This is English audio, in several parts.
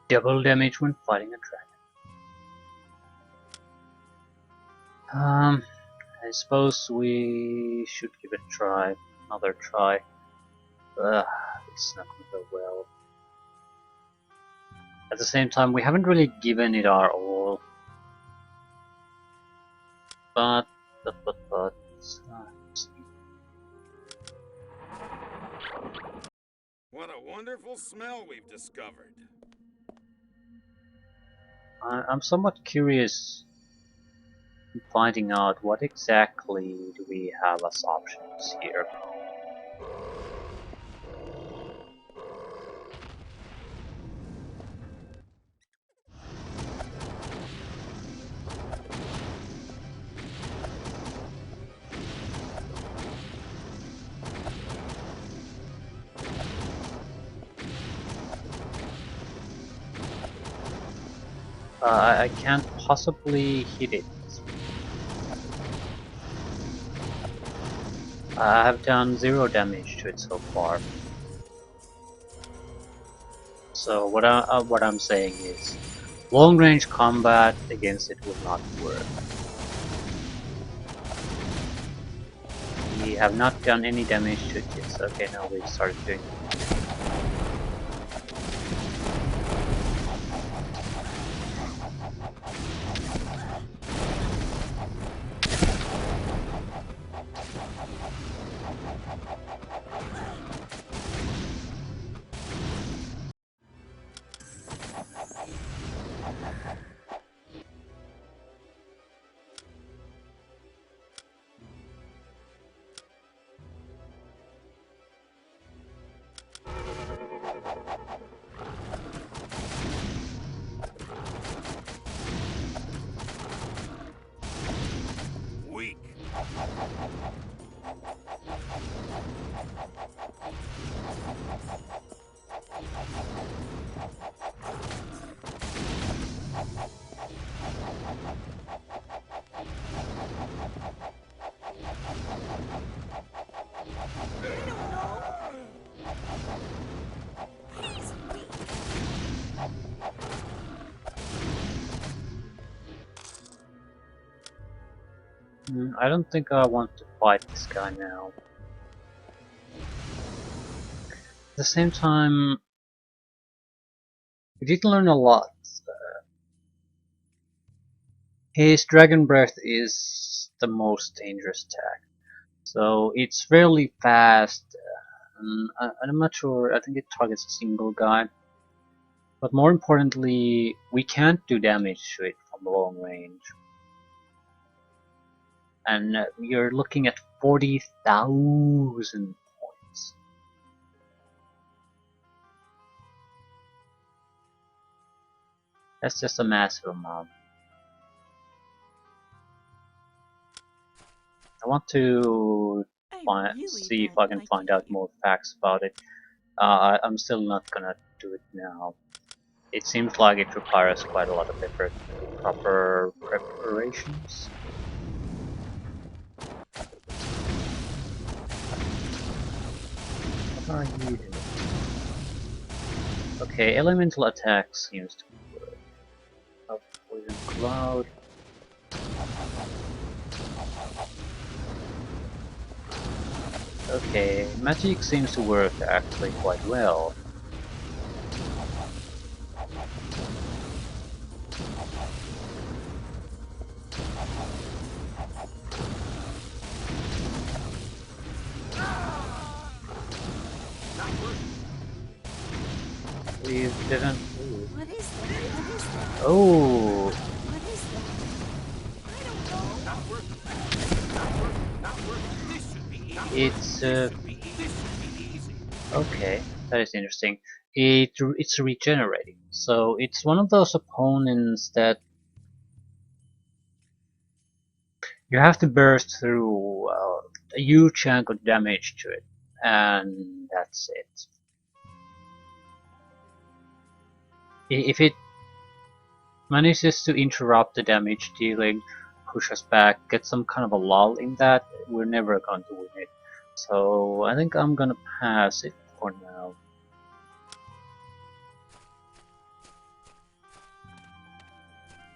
Double damage when fighting a dragon. I suppose we should give it a try. Another try. It's not gonna go well. At the same time, we haven't really given it our all. But. What a wonderful smell we've discovered. I'm somewhat curious in finding out what exactly do we have as options here. I can't possibly hit it. I have done 0 damage to it so far. So what I'm saying is, long range combat against it will not work. We have not done any damage to it yet. Okay, now we've started doing it. Weak. I don't think I want to fight this guy now. At the same time, we did learn a lot. His Dragon Breath is the most dangerous attack. So it's fairly fast. I'm not sure, I think it targets a single guy. But more importantly, we can't do damage to it from long range. And you're looking at 40,000 points. That's just a massive amount. I want to see if I can find out more facts about it. I'm still not gonna do it now. It seems like it requires quite a lot of effort to do proper preparations. What are you doing? Okay, elemental attack seems to work. Oh, poison cloud. Okay, magic seems to work actually quite well. We didn't. What is that? What is that? Oh, What is that? I don't know. Not working. Not working. Not working. This should be easy. it's This should be easy. okay. That is interesting. It's regenerating, so it's one of those opponents that you have to burst through a huge chunk of damage to it, and that's it. If it manages to interrupt the damage dealing, push us back, get some kind of a lull in that, we're never going to win it. So I think I'm gonna pass it for now.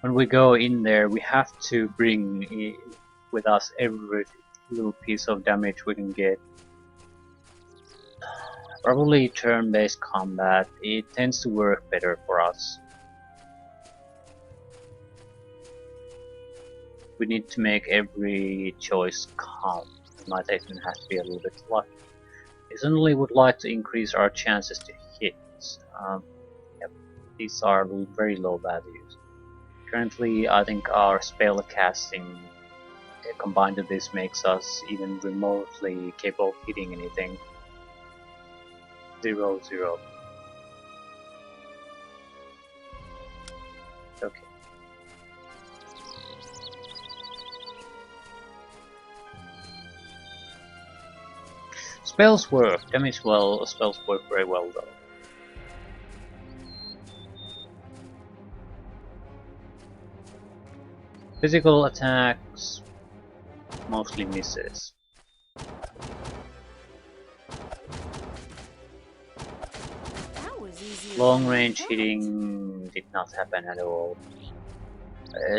when we go in there, we have to bring with us every little piece of damage we can get. Probably turn-based combat, it tends to work better for us. We need to make every choice count. We might even have to be a little bit lucky. I certainly would like to increase our chances to hit. Yep, these are very low values. Currently, I think our spell casting combined with this makes us even remotely capable of hitting anything. 0-0. Okay. Spells work. Damage well. Spells work very well though. Physical attacks mostly misses. That was easier Long than I range thought. hitting did not happen at all.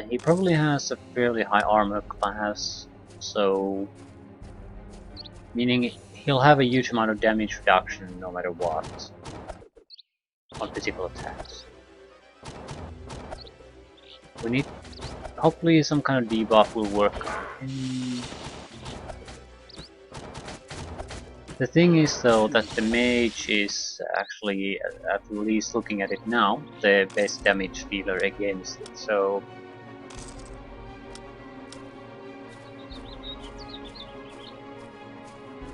He probably has a fairly high armor class, so meaning he'll have a huge amount of damage reduction no matter what on physical attacks. We need hopefully some kind of debuff will work. The thing is though that the mage is actually, at least looking at it now, the best damage dealer against it, so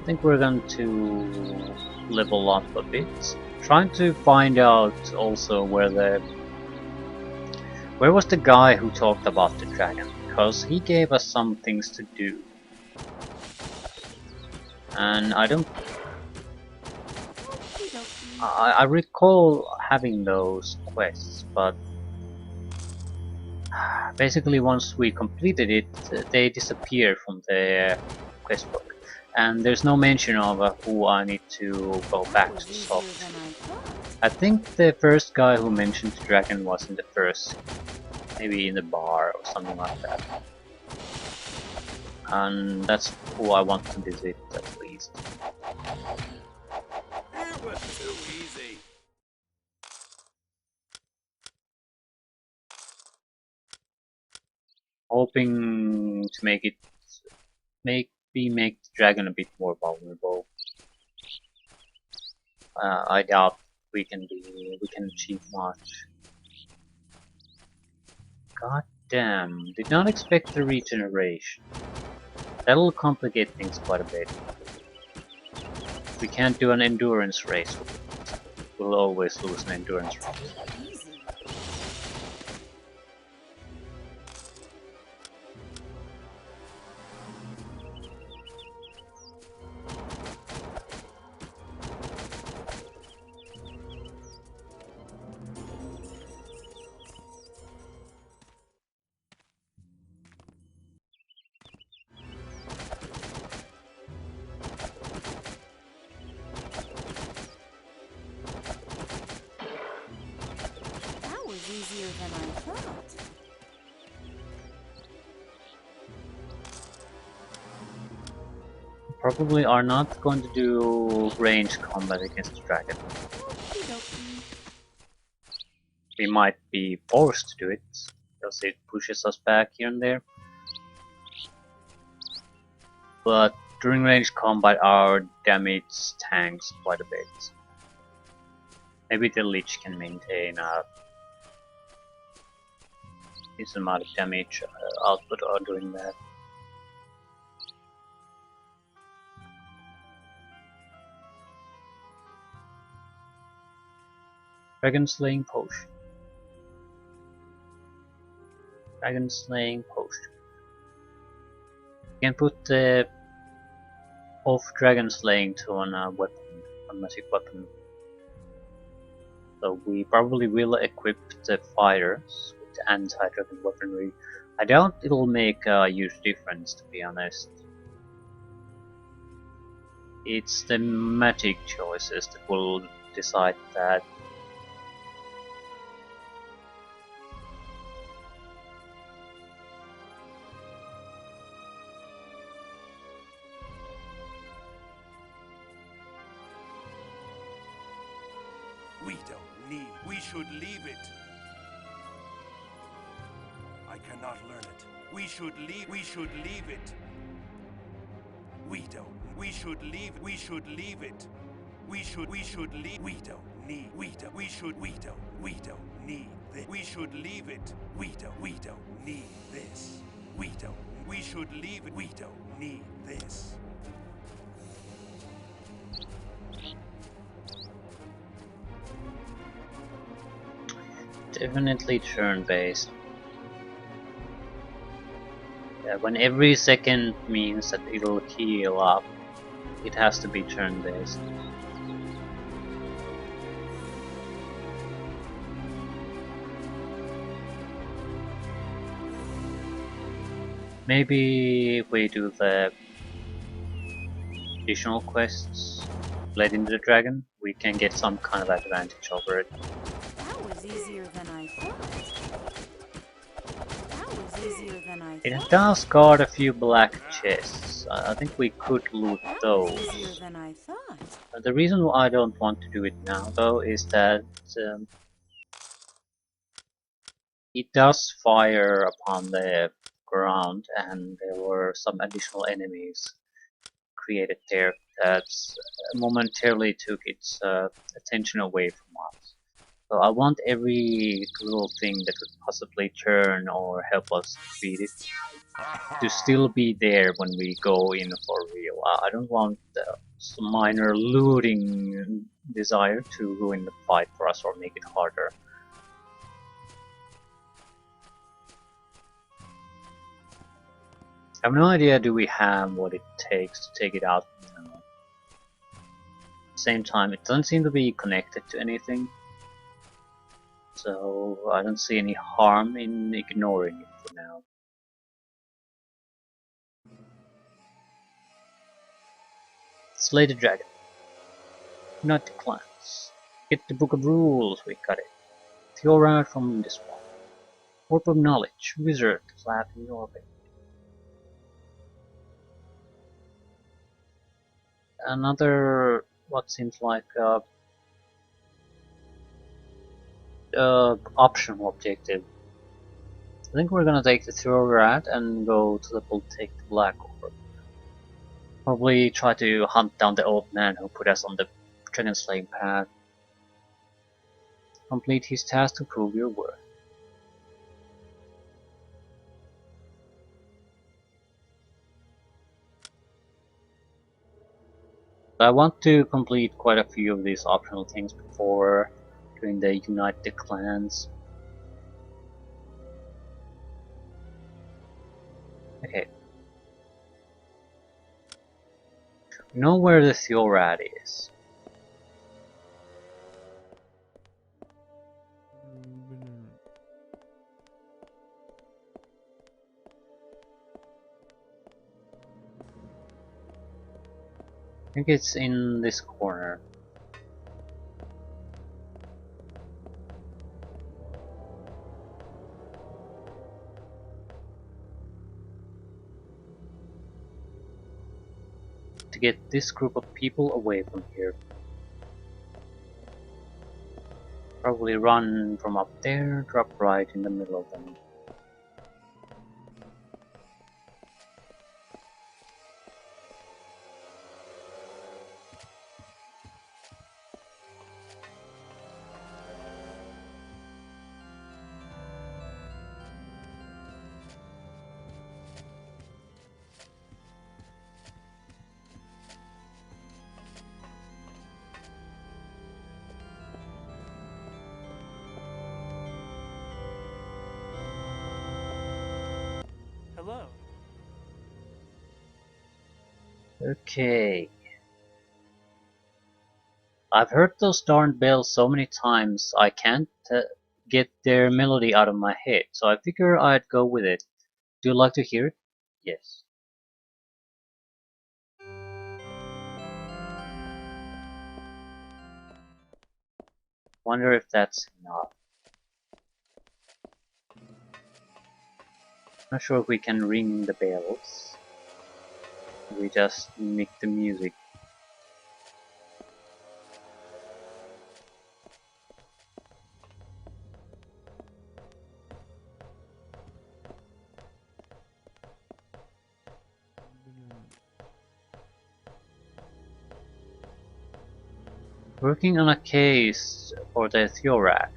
I think we're going to level up a bit. Trying to find out also where was the guy who talked about the dragon, because he gave us some things to do. And I don't Okey-dokey. I recall having those quests, but basically once we completed it, they disappeared from the quest book. And there's no mention of who I need to go That back was to easier talk to. than I thought. I think the first guy who mentioned the dragon was in the first, maybe in the bar or something like that. And that's who I want to visit at least. It was too easy. Hoping to make the dragon a bit more vulnerable. I doubt we can achieve much. God damn, did not expect the regeneration. That'll complicate things quite a bit. We can't do an endurance race with it. We'll always lose an endurance race. Easy. That was easier than I thought. Probably are not going to do range combat against the dragon. Okey-dokey. We might be forced to do it, because it pushes us back here and there. But during range combat our damage tanks quite a bit. Maybe the Lich can maintain a decent amount of damage output or doing that. Dragon Slaying Potion. Dragon Slaying Potion. You can put the off Dragon Slaying to on a weapon, a magic weapon. So we probably will equip the fighters with the anti-dragon weaponry. I doubt it'll make a huge difference, to be honest. It's the magic choices that will decide that. We don't need. We should leave it. I cannot learn it. We should leave. We should leave it. We don't. We should leave. We should leave it. We should leave. We don't need. We don't. We should. We don't. We don't need this. We should leave it. We don't need this. We don't. We should leave it. We don't need this. Definitely turn-based. Yeah, when every second means that it'll heal up, it has to be turn-based. Maybe if we do the additional quests, Letting the Dragon, we can get some kind of advantage over it. That was easier than I thought. That was easier than I It thought. does guard a few black chests. I think we could loot That those. was easier than I thought. The reason why I don't want to do it now, though, is that it does fire upon the ground, and there were some additional enemies created there that momentarily took its attention away from us. So I want every little thing that could possibly turn or help us defeat it to still be there when we go in for real. I don't want some minor looting desire to ruin the fight for us or make it harder. I have no idea do we have what it takes to take it out now. Same time, it doesn't seem to be connected to anything, so I don't see any harm in ignoring it for now. Slay the dragon. Not the clans. Get the book of rules, we got it. Theorad from this one. Warp of knowledge, wizard, flapping orbit. Another, what seems like optional objective. I think we're gonna take the Theorad and go to the take the Black Orb. Probably try to hunt down the old man who put us on the dragon slaying path. Complete his task to prove your worth. I want to complete quite a few of these optional things before doing the Unite the Clans. Okay. We know where the Theorad is. I think it's in this corner. To get this group of people away from here. Probably run from up there, drop right in the middle of them. Hello. Okay. I've heard those darn bells so many times I can't get their melody out of my head, so I figure I'd go with it. Do you like to hear it? Yes. Wonder if that's enough. Not sure if we can ring the bells. We just make the music. Working on a case for the Theorat.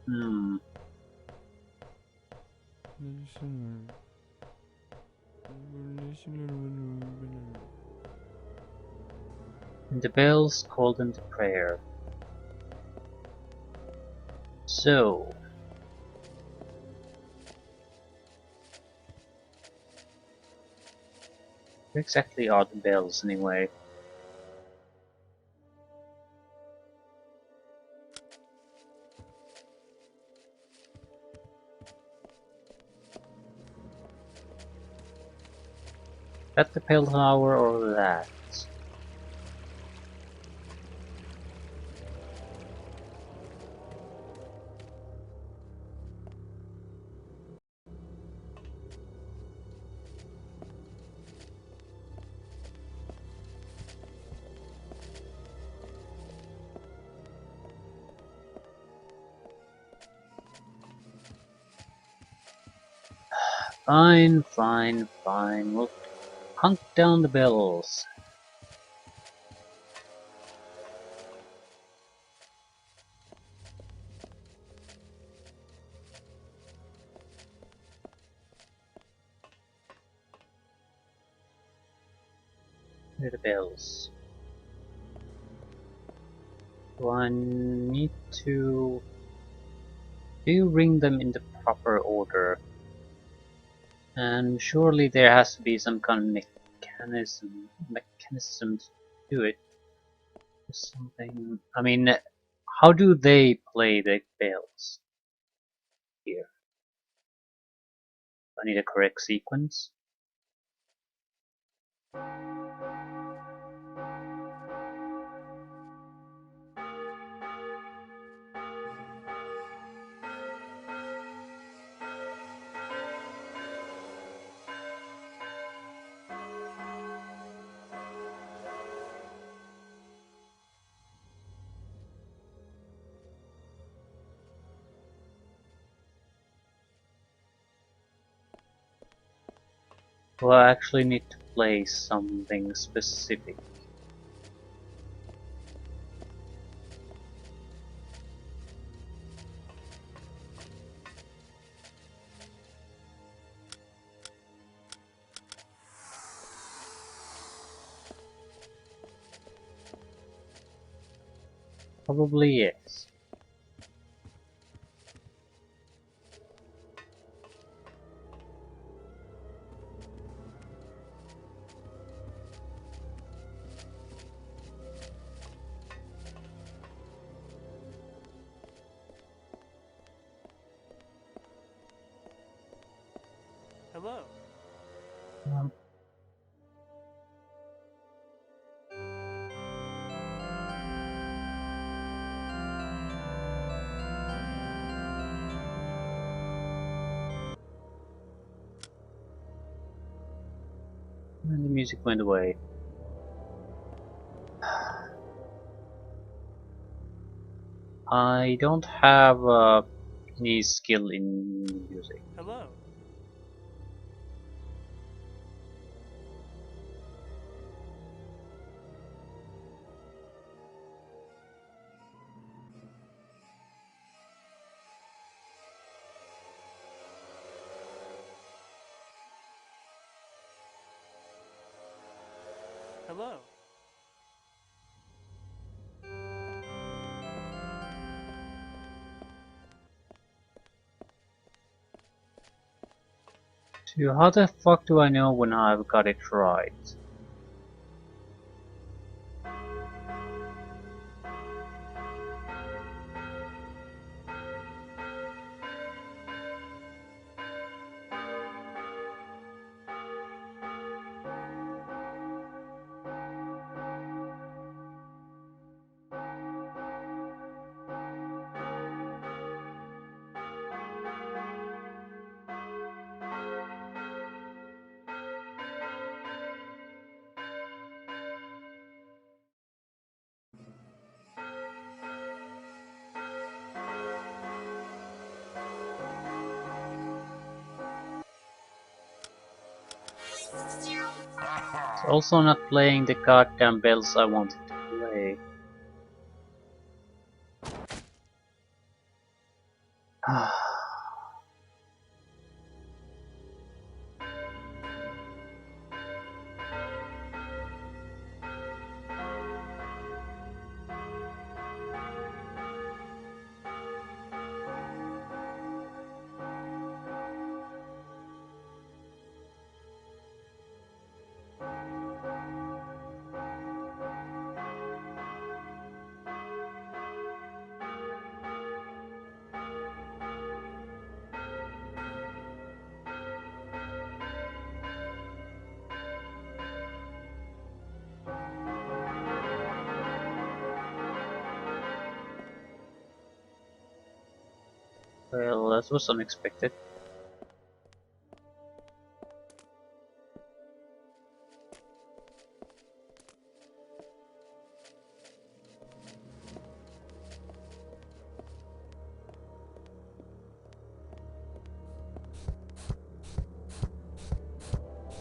Hmm. And the bells called them to prayer. So, where exactly are the bells anyway? At the bell tower or that? Fine, fine, fine. We'll hunt down the bells. Where are the bells? Do I need to... Do you ring them in the proper order? And surely there has to be some kind of mechanism to do it. Something... I mean, how do they play the bells here? I need a correct sequence. Well, I actually need to play something specific. Probably yes. Hello. Um, and the music went away. I don't have any skill in music. Hello. Hello. So how the fuck do I know when I've got it right? It's also not playing the goddamn bells I wanted to play. Well, that was unexpected.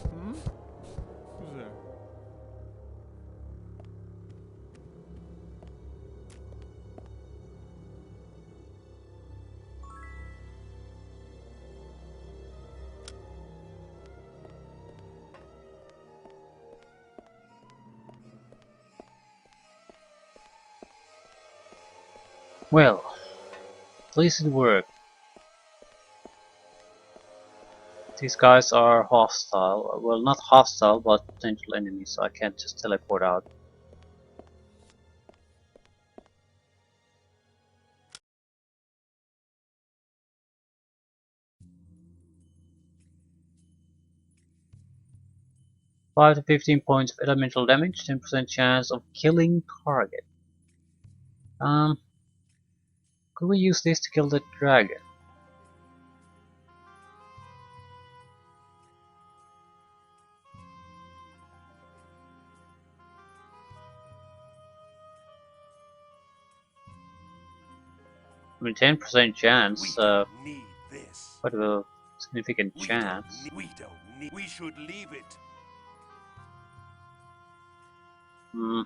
Hmm? Who's there? Well, at least it worked. These guys are hostile. Well, not hostile, but potential enemies, so I can't just teleport out. Five to 15 points of elemental damage, 10% chance of killing target. Could we use this to kill the dragon? I mean, 10% chance, We don't need this. quite a significant We don't chance. need. We don't need. We should leave it. Hmm,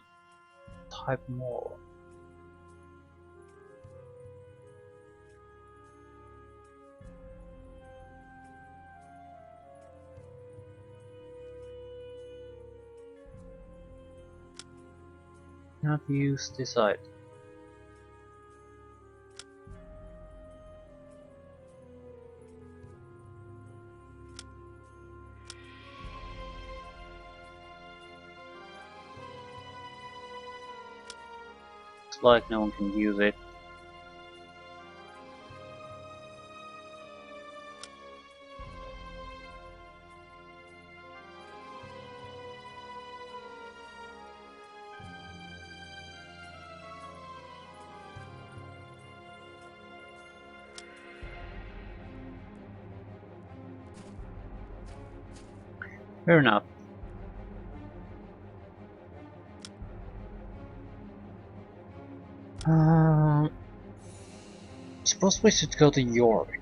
type more. Cannot use this item. Looks like no one can use it. Fair enough. Suppose we should go to York.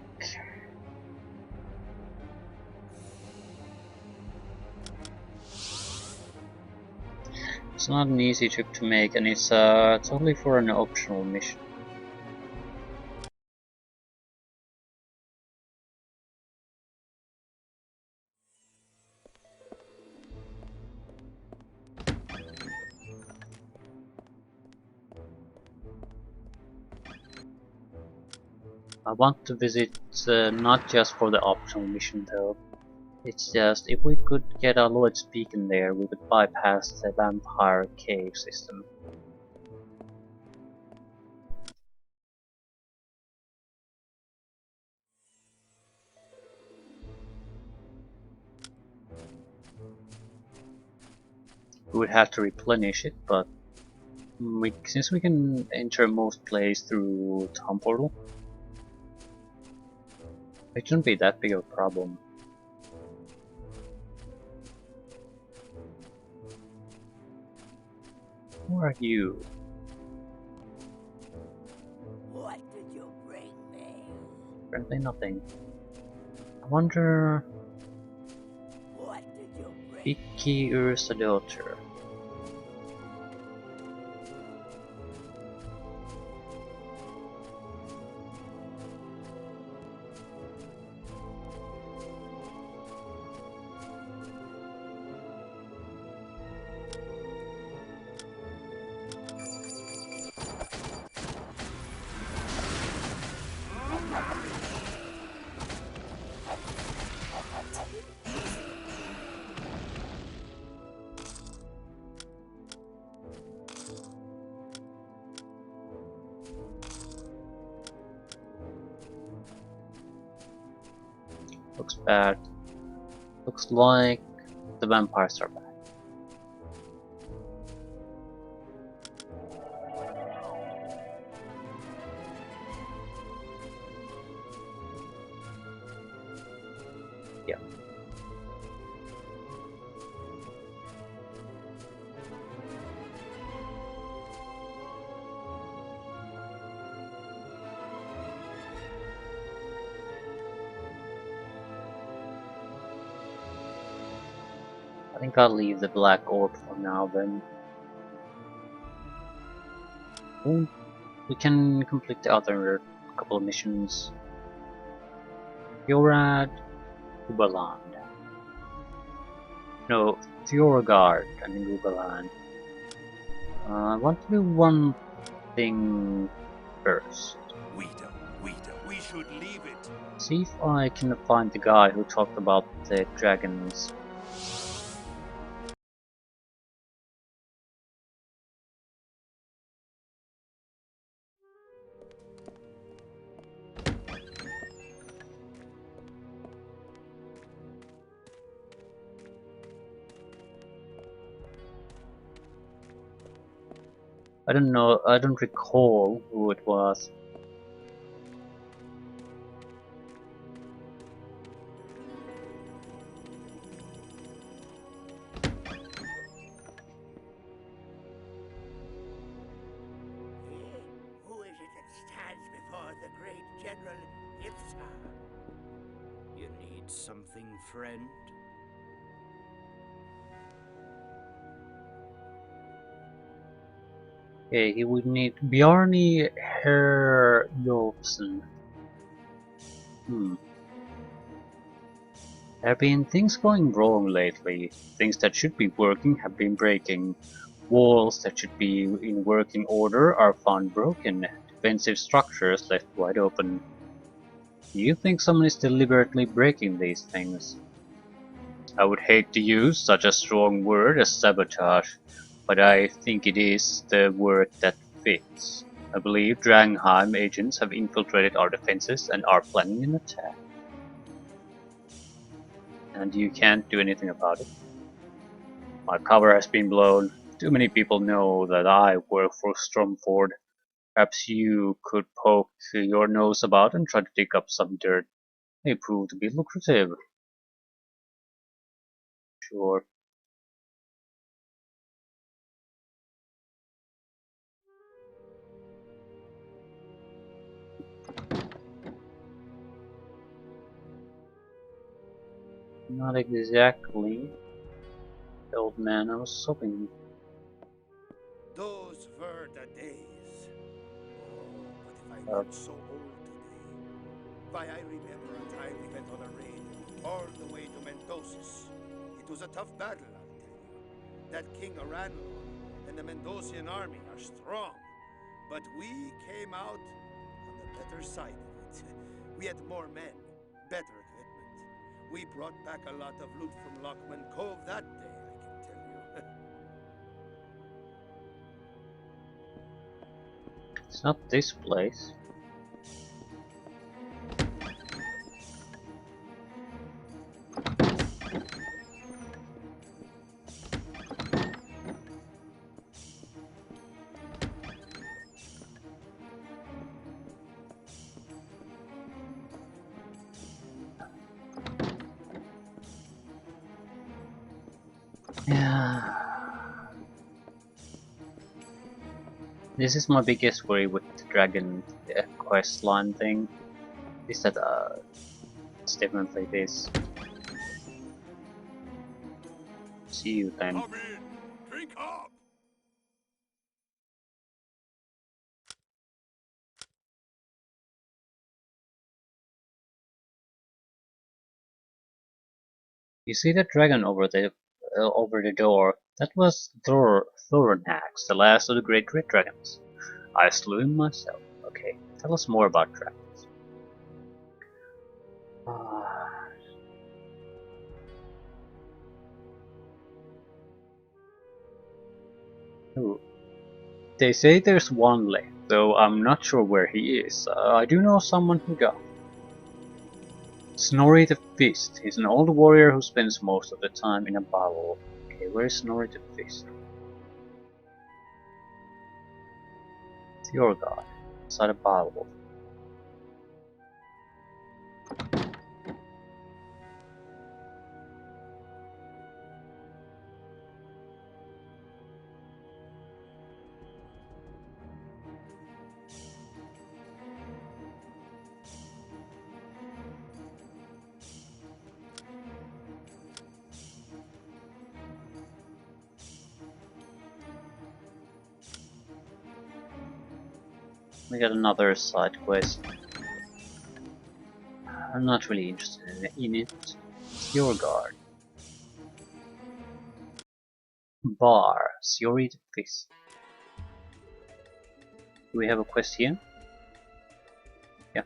It's not an easy trip to make, and it's totally for an optional mission. I want to visit not just for the optional mission though. It's just if we could get a Lloyd's Beacon there, we could bypass the vampire cave system. We would have to replenish it, but since we can enter most places through Town Portal, it shouldn't be that big of a problem. Who are you? What did you bring me? Apparently nothing. I wonder... What did you bring Vicky Ursa daughter. Looks bad. Looks like the vampires are back. Yeah. I think I'll leave the black orb for now then. Oh, we can complete the other couple of missions. Yorad, Ubaland. No, Fjorgard and Ubaland. I want to do one thing first. We don't. We should leave it. See if I can find the guy who talked about the dragons. I don't know, I don't recall who it was. Who is it that stands before the great General Ifsa? You need something, friend? Okay, he would need Bjarni Herjolfsson. There have been things going wrong lately. Things that should be working have been breaking. Walls that should be in working order are found broken. Defensive structures left wide open. Do you think someone is deliberately breaking these things? I would hate to use such a strong word as sabotage, but I think it is the word that fits. I believe Drangheim agents have infiltrated our defenses and are planning an attack. And you can't do anything about it. My cover has been blown. Too many people know that I work for Stromford. Perhaps you could poke your nose about and try to dig up some dirt. May prove to be lucrative. Sure. Not exactly the old man I was hoping. Those were the days. Oh, but if I Uh, weren't so old today. Why, I remember a time we went on a raid all the way to Mendosis. It was a tough battle, I'll tell you. That King Aranlon and the Mendocian army are strong. But we came out on the better side of it. We had more men, better equipment. We brought back a lot of loot from Lockman Cove that day, I can tell you. it's not this place. Yeah. This is my biggest worry with the dragon quest line thing. Is that it's definitely this. See you then. Come in. Drink up. You see that dragon over the door? That was Thoronhax, the last of the great red dragons. I slew him myself. Okay, tell us more about dragons. Ah, ooh. They say there's one left, though I'm not sure where he is. I do know someone who does. Snorri the Fist. He's an old warrior who spends most of the time in a battle. Okay, where's Snorri the Fist? It's your god. Inside a battle. We got another side quest. I'm not really interested in it. It's your guard. Bar. Snorri the Fist. Do we have a quest here? Yeah.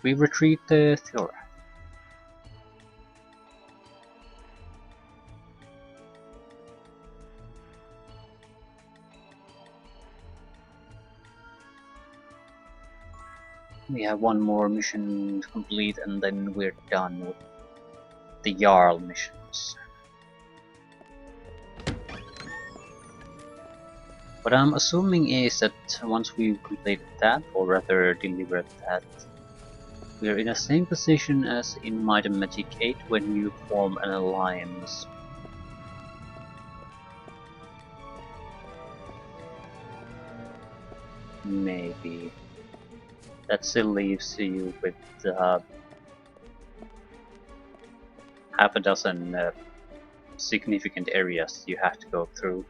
We retrieve the Thora. We have one more mission to complete and then we're done with the Jarl missions. What I'm assuming is that once we've completed that, or rather delivered that, we're in the same position as in Might and Magic 8 when you form an alliance. Maybe. That still leaves you with half a dozen significant areas you have to go through.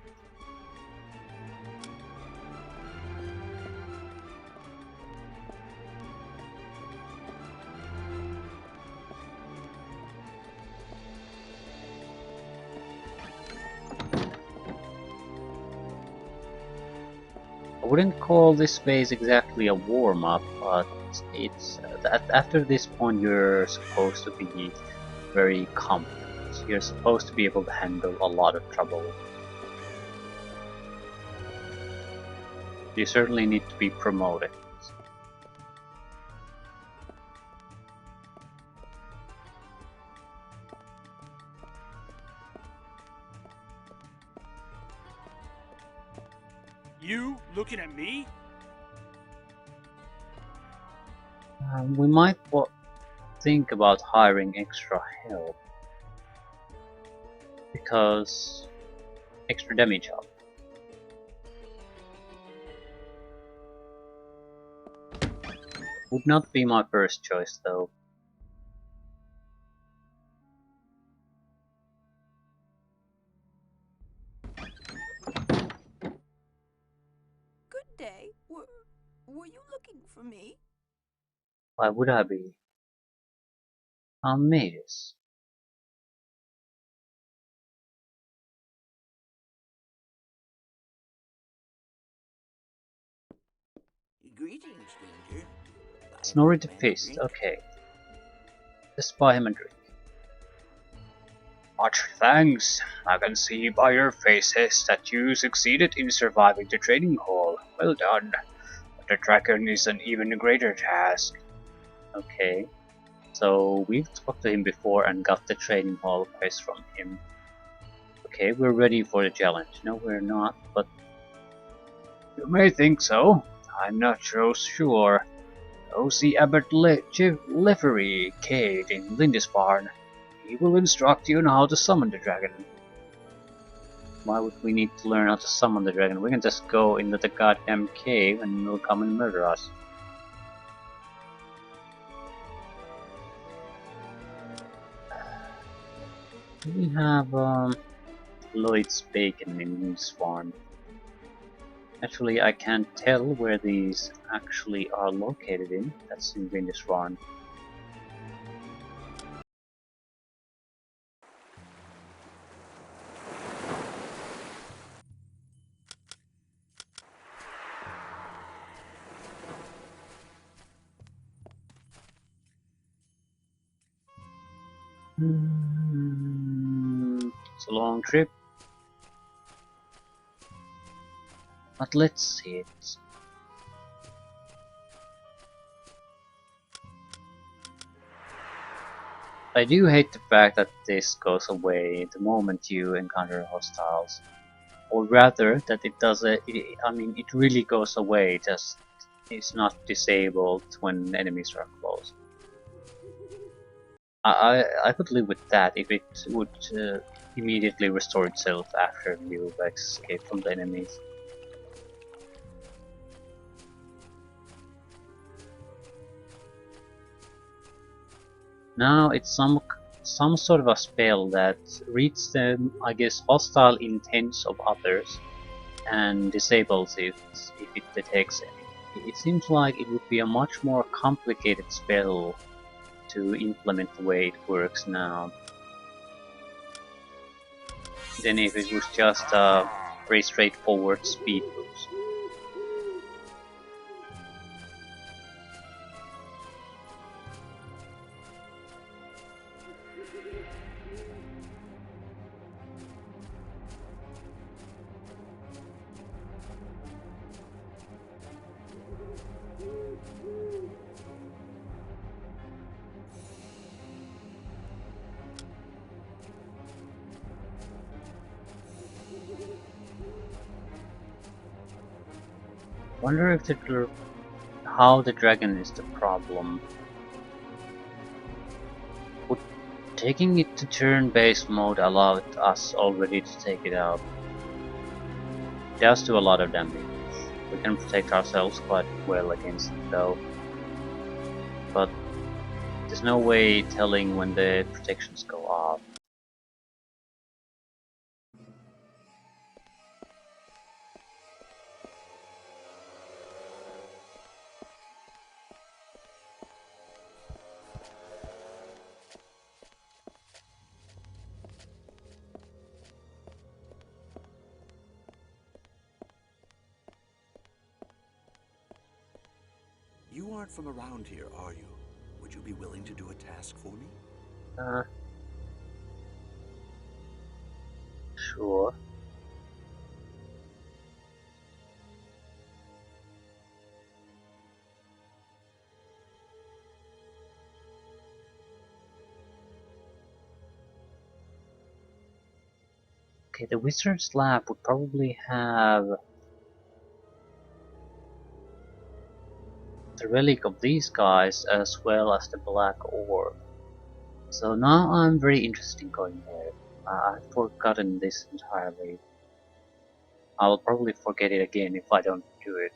I wouldn't call this phase exactly a warm-up, but it's after this point you're supposed to be very competent. You're supposed to be able to handle a lot of trouble. You certainly need to be promoted. You looking at me? We might think about hiring extra help, because extra damage help. Would not be my first choice though. Good day. Were you looking for me? Why would I be? I'm Mavis. Greetings, stranger. Snorri the Fist, okay. Just buy him a drink. Much thanks. I can see by your faces that you succeeded in surviving the training hall. Well done. But the dragon is an even greater task. Okay. So we've talked to him before and got the training hall quest from him. Okay, we're ready for the challenge. No, we're not, but you may think so. I'm not so sure. Go see Abbot Livery Cade in Lindisfarne. He will instruct you on how to summon the dragon. Why would we need to learn how to summon the dragon? We can just go into the goddamn cave and he'll come and murder us. We have Lloyd's Bacon in this farm. Actually, I can't tell where these actually are located in. That's in Venus farm. It's a long trip, but let's see it. I do hate the fact that this goes away the moment you encounter hostiles, or rather that it does I mean, it really goes away. Just it's not disabled when enemies are close. I could live with that if it would immediately restore itself after you escape from the enemies. Now it's some sort of a spell that reads the, I guess, hostile intents of others and disables it if it detects any. It seems like it would be a much more complicated spell to implement the way it works now than if it was just a very straightforward speed boost. Wonder if how the dragon is the problem. Would taking it to turn-based mode allowed us already to take it out? It does do a lot of damage. We can protect ourselves quite well against it though. But there's no way telling when the protections go off. You aren't from around here, are you? Would you be willing to do a task for me? Sure. Okay, the wizard's lab would probably have the relic of these guys as well as the black orb. So now I'm very interested in going there. I've forgotten this entirely. I'll probably forget it again if I don't do it.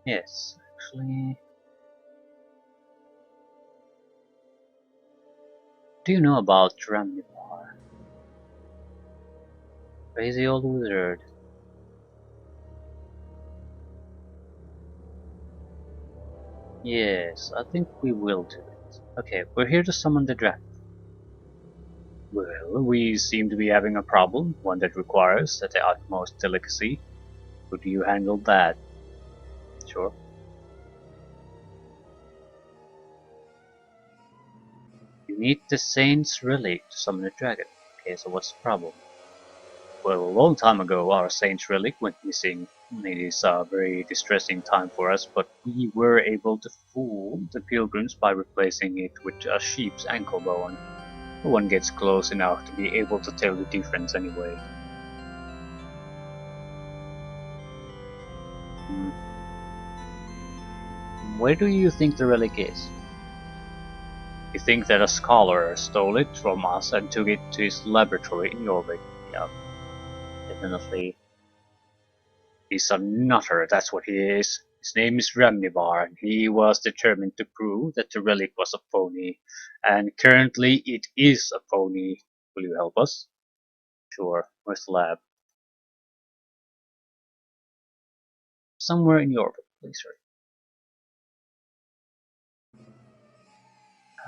Yes, actually... Do you know about Ramnipar? Crazy old wizard. Yes, I think we will do it. Okay, we're here to summon the dragon. Well, we seem to be having a problem, one that requires the utmost delicacy. Could you handle that? Sure. You need the Saint's Relic to summon a dragon. Okay, so what's the problem? Well, a long time ago our Saint's Relic went missing. It is a very distressing time for us, but we were able to fool the pilgrims by replacing it with a sheep's ankle bone. No one gets close enough to be able to tell the difference anyway. Where do you think the relic is? You think that a scholar stole it from us and took it to his laboratory in Jorvik? Yeah, definitely. He's a nutter, that's what he is. His name is Ragnivar, and he was determined to prove that the relic was a phony. And currently it is a phony. Will you help us? Sure. Where's the lab? Somewhere in your orbit, please, sir.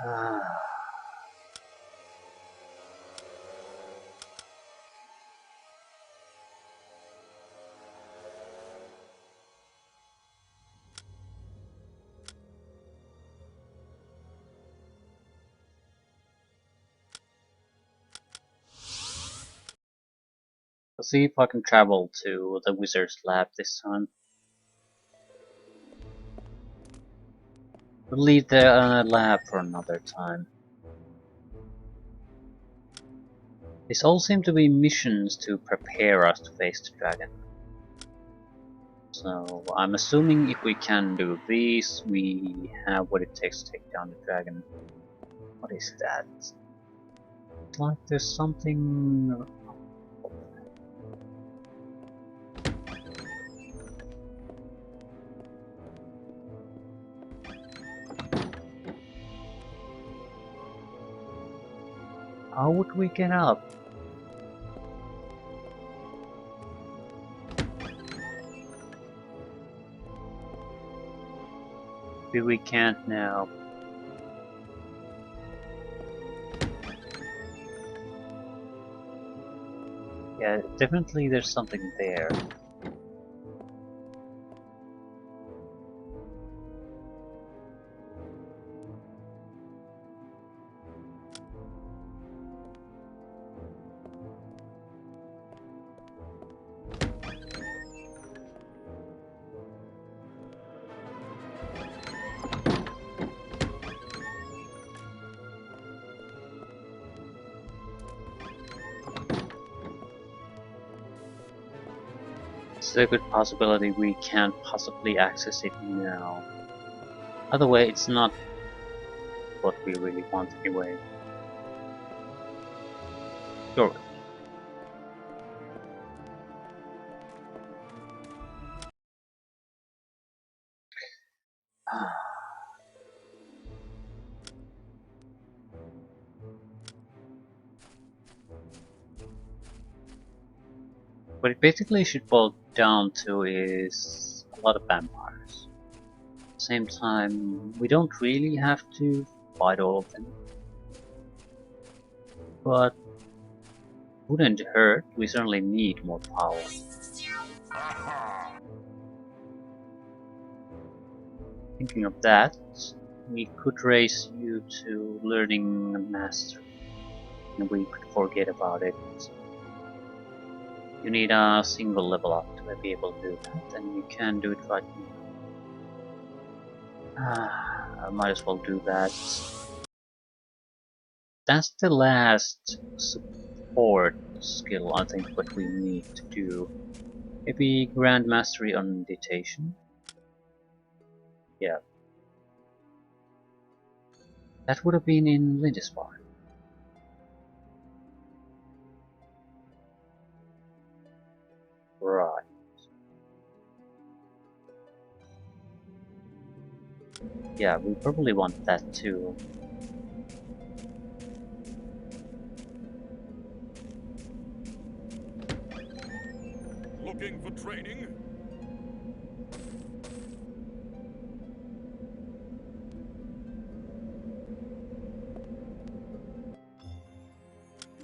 Ah. Let's see if I can travel to the wizard's lab this time. We'll leave the lab for another time. These all seem to be missions to prepare us to face the dragon. So I'm assuming if we can do these, we have what it takes to take down the dragon. What is that? It's like there's something... How would we get up? Maybe we can't now. Yeah, definitely there's something there. It's a good possibility we can't possibly access it now. Either way, it's not what we really want anyway. Sure. What it basically should boil down to is a lot of vampires. At the same time, we don't really have to fight all of them. But wouldn't hurt, we certainly need more power. Thinking of that, we could raise you to learning Mastery, and we could forget about it. You need a single level up to be able to do that, and you can do it right now. I might as well do that. That's the last support skill I think what we need to do. Maybe Grand Mastery on Meditation? Yeah. That would have been in Lindisfarne. Right. Yeah, we probably want that too. Looking for training?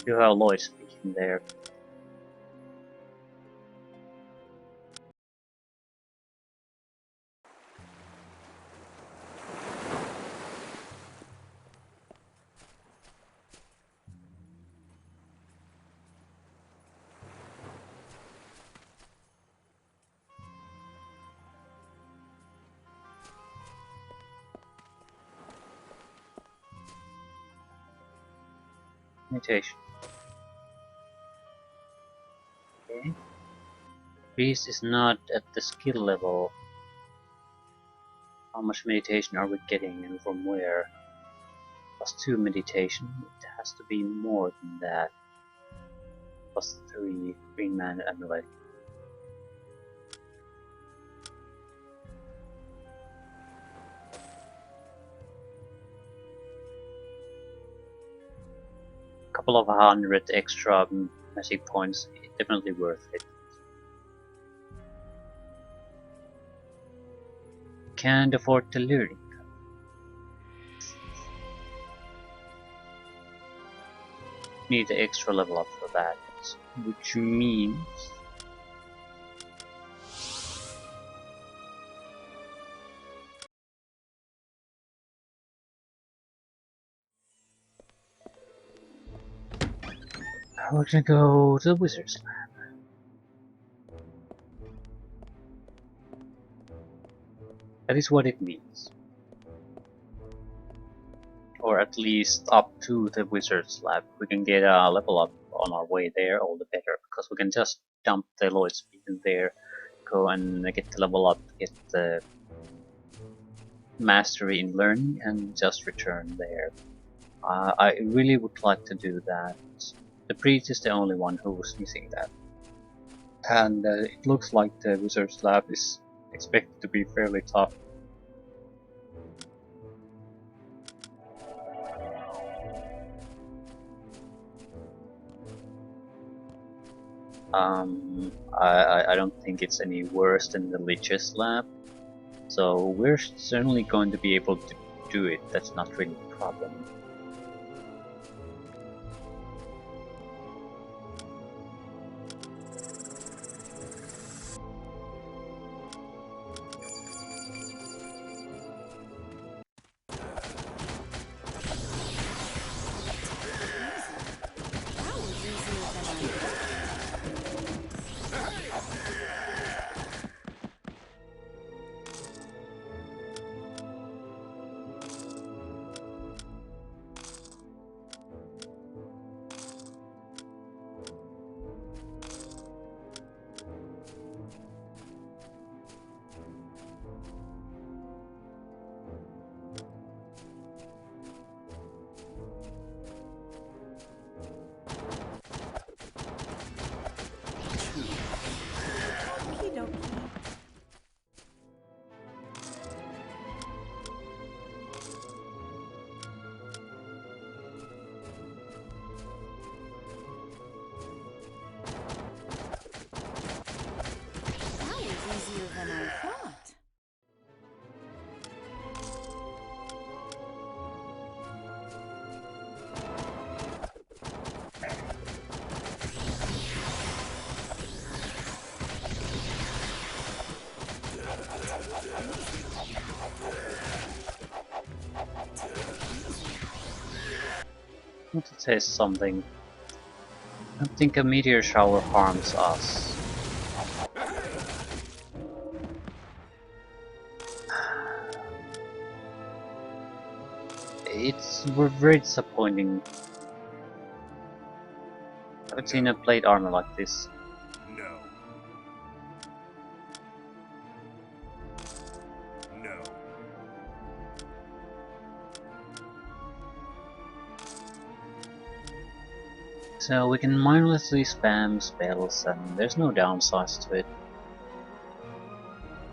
You have Lloyd speaking there. Meditation. Okay. Priest is not at the skill level. How much meditation are we getting and from where? +2 meditation, it has to be more than that. +3 Green Man Amulet. couple of hundred extra magic points, definitely worth it. Can't afford to learn. Need the extra level up for that, which means we're gonna go to the wizard's lab. That is what it means. Or at least up to the wizard's lab. We can get a level up on our way there, all the better, because we can just dump the Lloyd speed in there, go and get the level up, get the mastery in learning, and just return there. I really would like to do that. The priest is the only one who was missing that. And it looks like the wizard's lab is expected to be fairly tough. I don't think it's any worse than the Lich's lab, so we're certainly going to be able to do it. That's not really a problem. That was easier than I thought. Okie dokie. That was easier than I thought. I want to test something. I don't think a meteor shower harms us. It's very disappointing. I haven't seen a plate armor like this. No. No. So we can mindlessly spam spells and there's no downsides to it.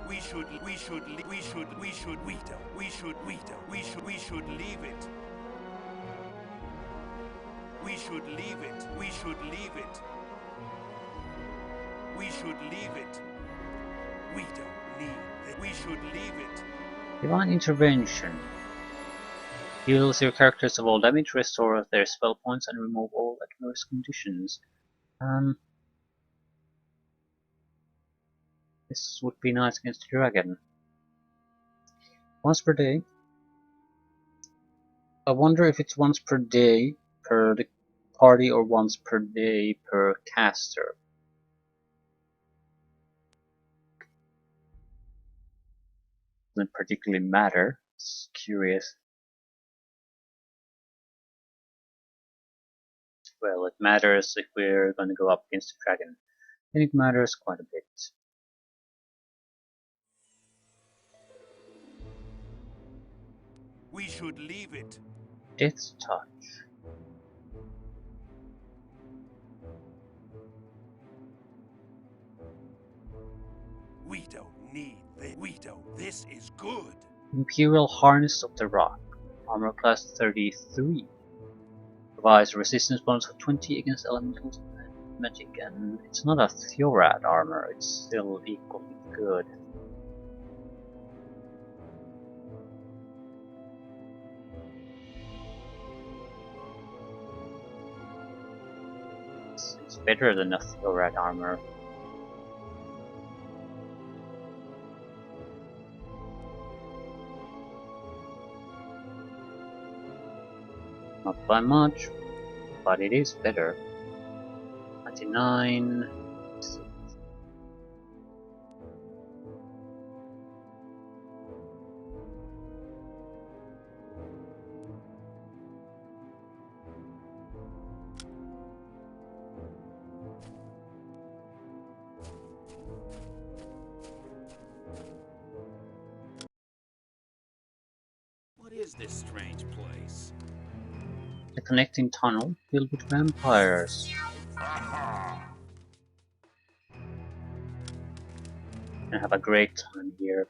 We should leave it. We should leave it. We should leave it. We should leave it. We don't need it. We should leave it. Divine Intervention. Heals your characters of all damage, restore their spell points, and remove all adverse conditions. This would be nice against the dragon. Once per day. I wonder if it's once per day per the party or once per day per caster. Doesn't particularly matter. It's curious. Well, it matters if we're going to go up against the dragon. And it matters quite a bit. We should leave it. Death's Touch. We don't need this. We don't. This is good. Imperial Harness of the Rock. Armor class 33. Provides resistance bonus of 20 against elementals and magic, and it's not a Theorat armor, it's still equally good. It's better than a Theorat armor. Not by much, but it is better. 99. What is this strange place? The connecting tunnel filled with vampires. I have a great time here.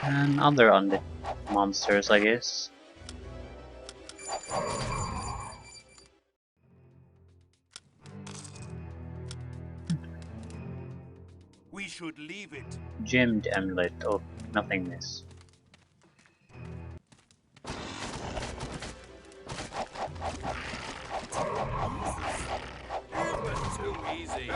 And other undead monsters, I guess. We should leave it. Gemmed amulet of nothingness. It was too easy.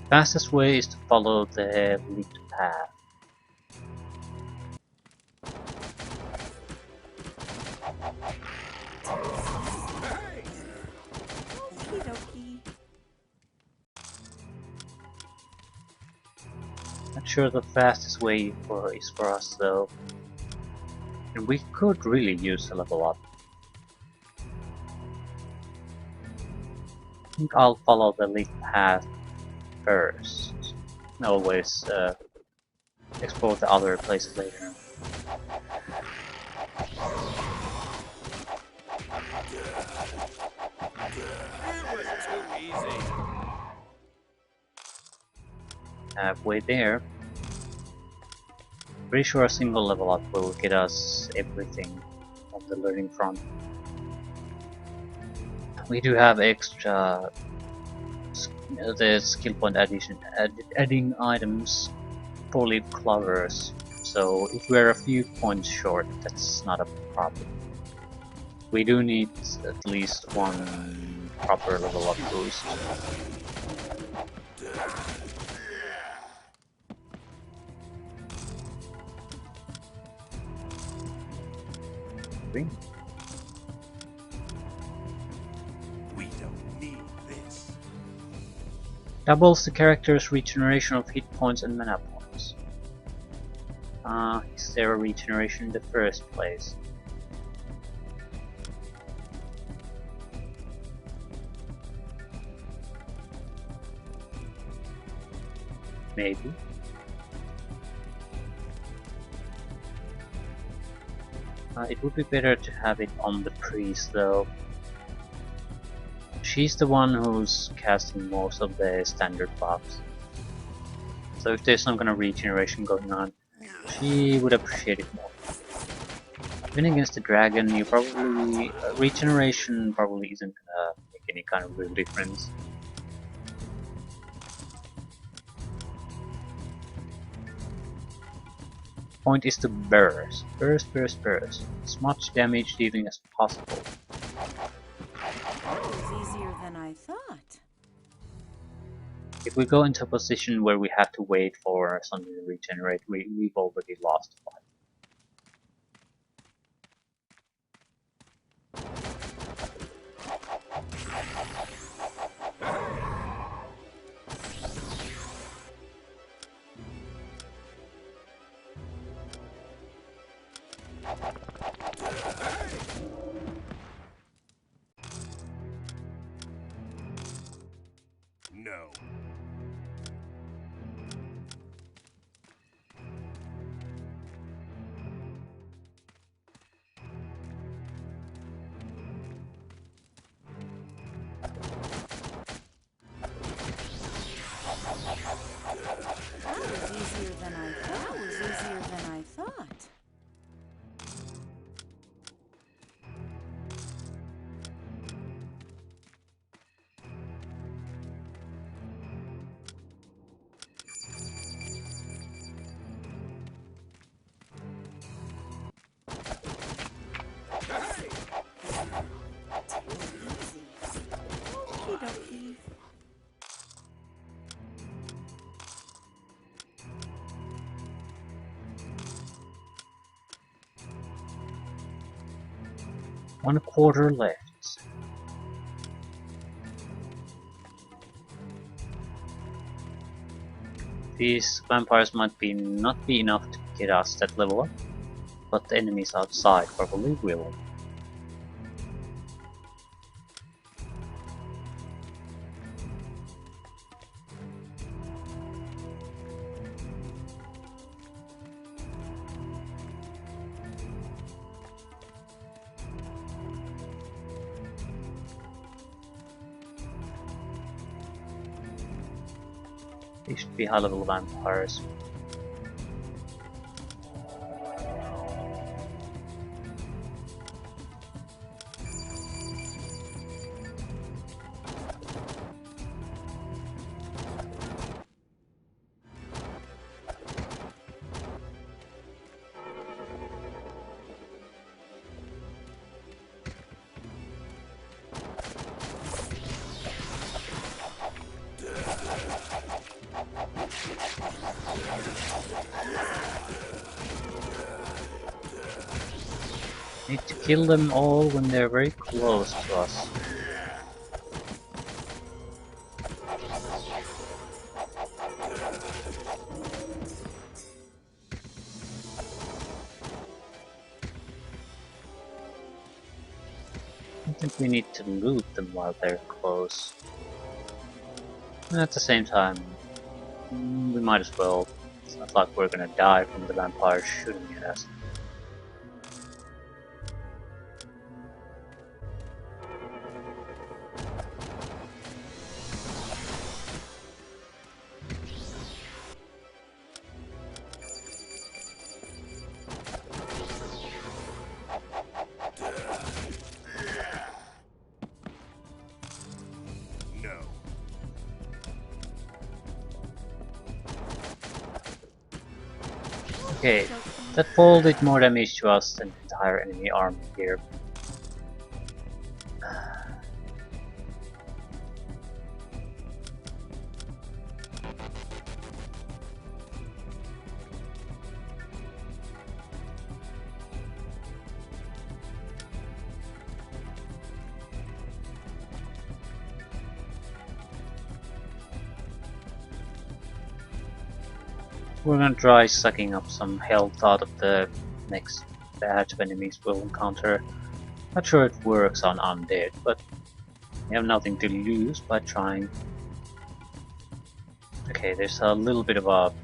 Fastest way is to follow the lit path. Okie dokie. Not sure the fastest way is for us though. And we could really use a level up. I think I'll follow the lit path first. And always explore the other places later. It was too easy. Halfway there. Pretty sure a single level up will get us everything on the learning front. We do have extra the skill point adding items for leaf clovers, so if we're a few points short, that's not a problem. We do need at least one proper level up boost. We don't need this. Doubles the character's regeneration of hit points and mana points. Is there a regeneration in the first place? Maybe. It would be better to have it on the priest though. She's the one who's casting most of the standard buffs. So if there's some kind of regeneration going on, she would appreciate it more. Even against the dragon, you probably regeneration probably isn't gonna make any kind of real difference. Point is to burst. Burst. As much damage dealing as possible. That was easier than I thought. If we go into a position where we have to wait for something to regenerate, we've already lost a fight. No. 1/4 left. These vampires might not be enough to get us that level up, but the enemies outside probably will. These should be high level vampires. Need to kill them all when they're very close to us. I think we need to loot them while they're close. And at the same time, we might as well. It's not like we're gonna die from the vampires shooting at us. No. Okay, that ball did more damage to us than the entire enemy army here. We're gonna try sucking up some health out of the next batch of enemies we'll encounter. Not sure it works on undead, but we have nothing to lose by trying. Okay, there's a little bit of a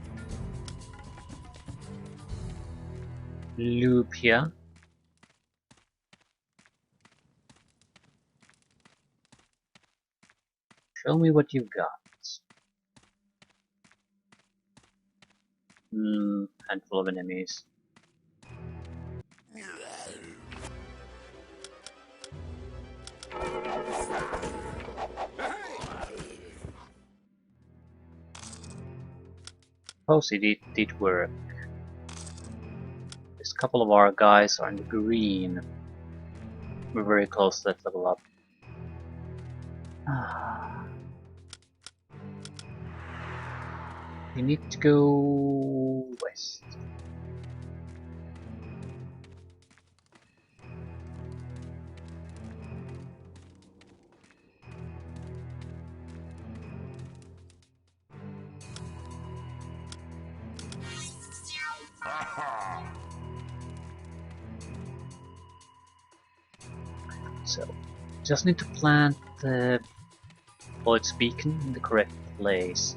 loop here. Show me what you've got. Handful of enemies. Suppose it did work. There's a couple of our guys are in the green. We're very close to that level up. We need to go west. So, just need to plant the Void's Beacon in the correct place.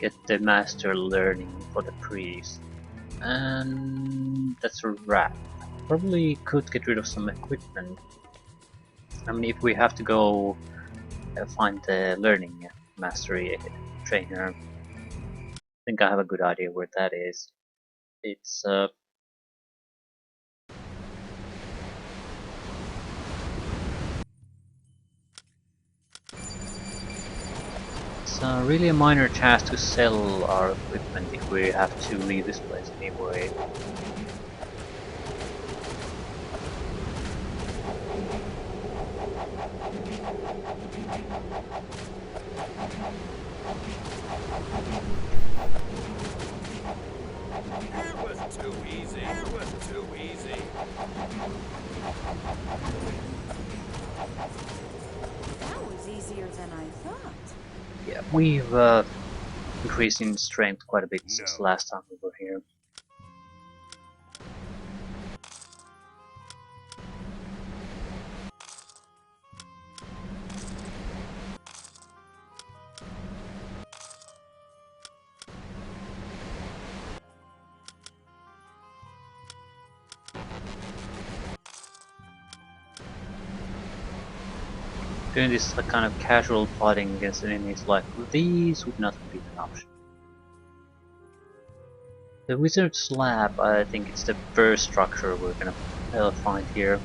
Get the Master Learning for the priest. And that's a wrap. Probably could get rid of some equipment. I mean, if we have to go find the Learning Mastery trainer, I think I have a good idea where that is. It's really a minor task to sell our equipment if we have to leave this place anyway. It was too easy. It was too easy. than I thought. Yeah, we've increased in strength quite a bit since the No. last time we were here. Doing this kind of casual fighting against enemies like these would not have been an option. The Wizard's Lab, I think it's the first structure we're gonna find here.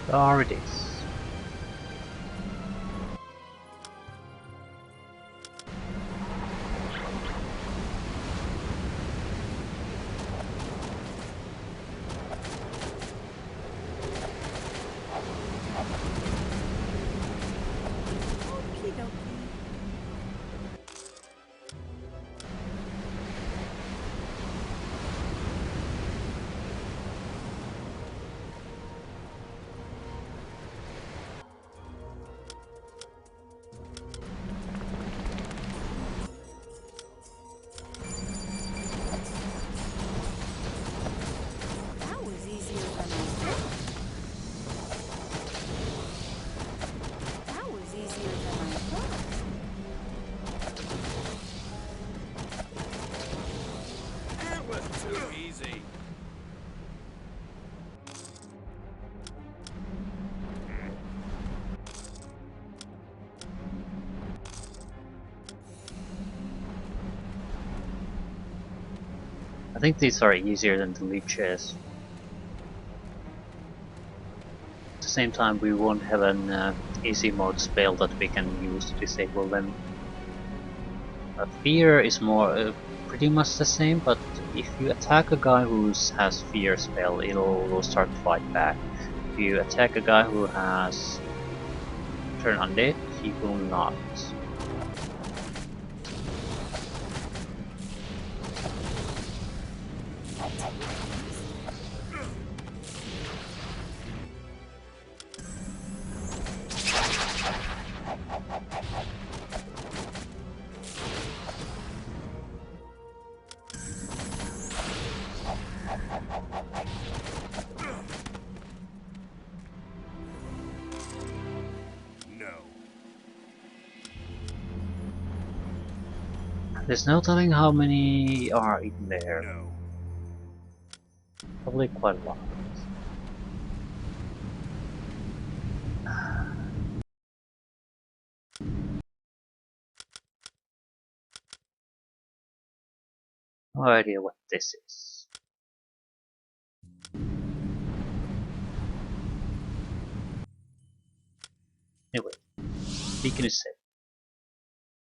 There it is. Okie dokie. That was easier than I thought. That was easier than I thought. That was too easy. I think these are easier than the leeches. At the same time, we won't have an easy mode spell that we can use to disable them. Fear is more pretty much the same, but if you attack a guy who has fear spell, will start to fight back. If you attack a guy who has turn undead, he will not. No. There's no telling how many are in there. No. Probably quite a lot. No idea what this is. Anyway, beacon is safe.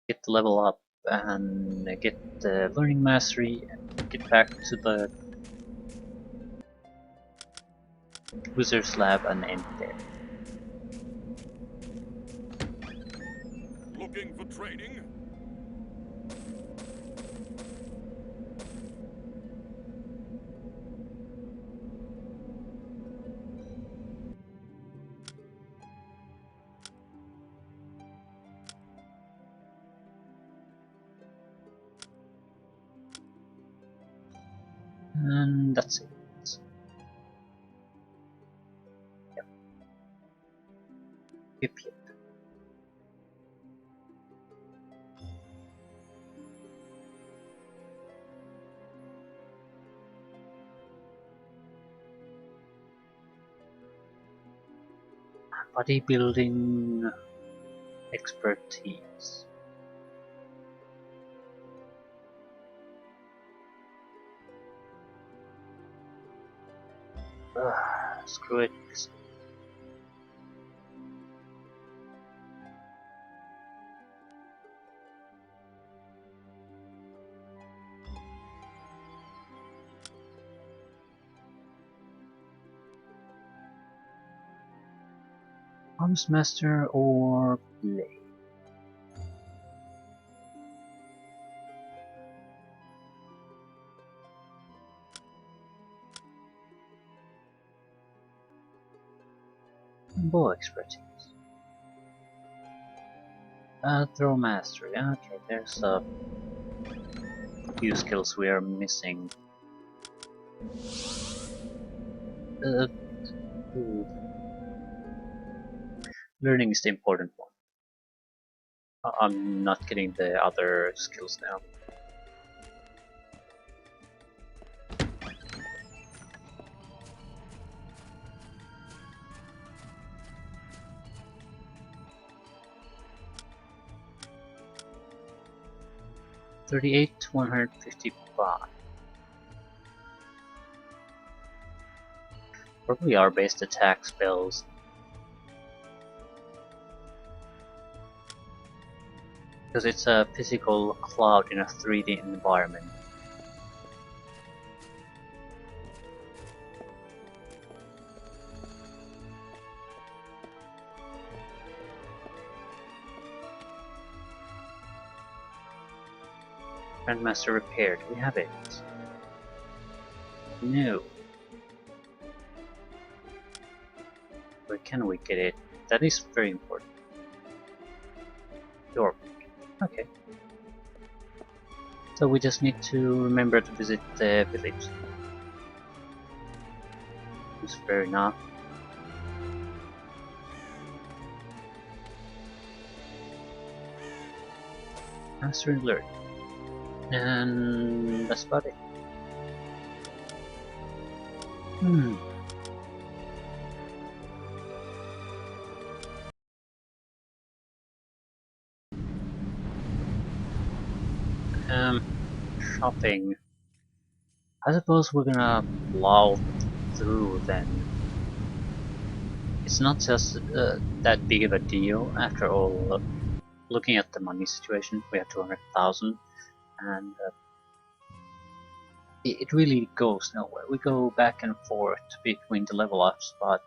Get the level up and get the learning mastery and get back to the wizard's lab and end there. Looking for training? And that's it. Yep. Yep, yep. Bodybuilding expertise. Screw it. Arms master or blade? Bow expertise. Throw mastery. Okay, there's a few skills we are missing. Ooh. Learning is the important one. I'm not getting the other skills now. $38, 155. Probably our based attack spells. Because it's a physical cloud in a 3D environment. Grandmaster repaired. We have it. No. Where can we get it? That is very important. Door. Okay. So we just need to remember to visit the village. It's fair enough. Master alert. And that's about it. Shopping. I suppose we're gonna plow through then. It's not just that big of a deal after all. Looking at the money situation, we have 200,000, and it really goes nowhere. We go back and forth between the level ups, but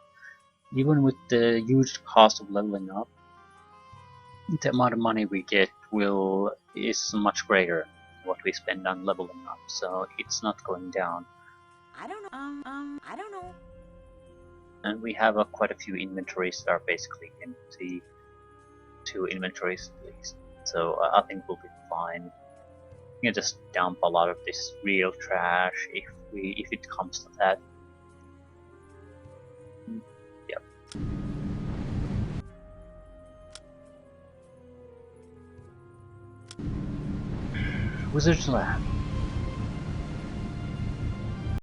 even with the huge cost of leveling up, the amount of money we get is much greater than what we spend on leveling up, so it's not going down. I don't know. I don't know. And we have quite a few inventories that are basically empty. 2 inventories at least, so I think we'll be fine. We can just dump a lot of this real trash if it comes to that. Yep. Wizard's Lab.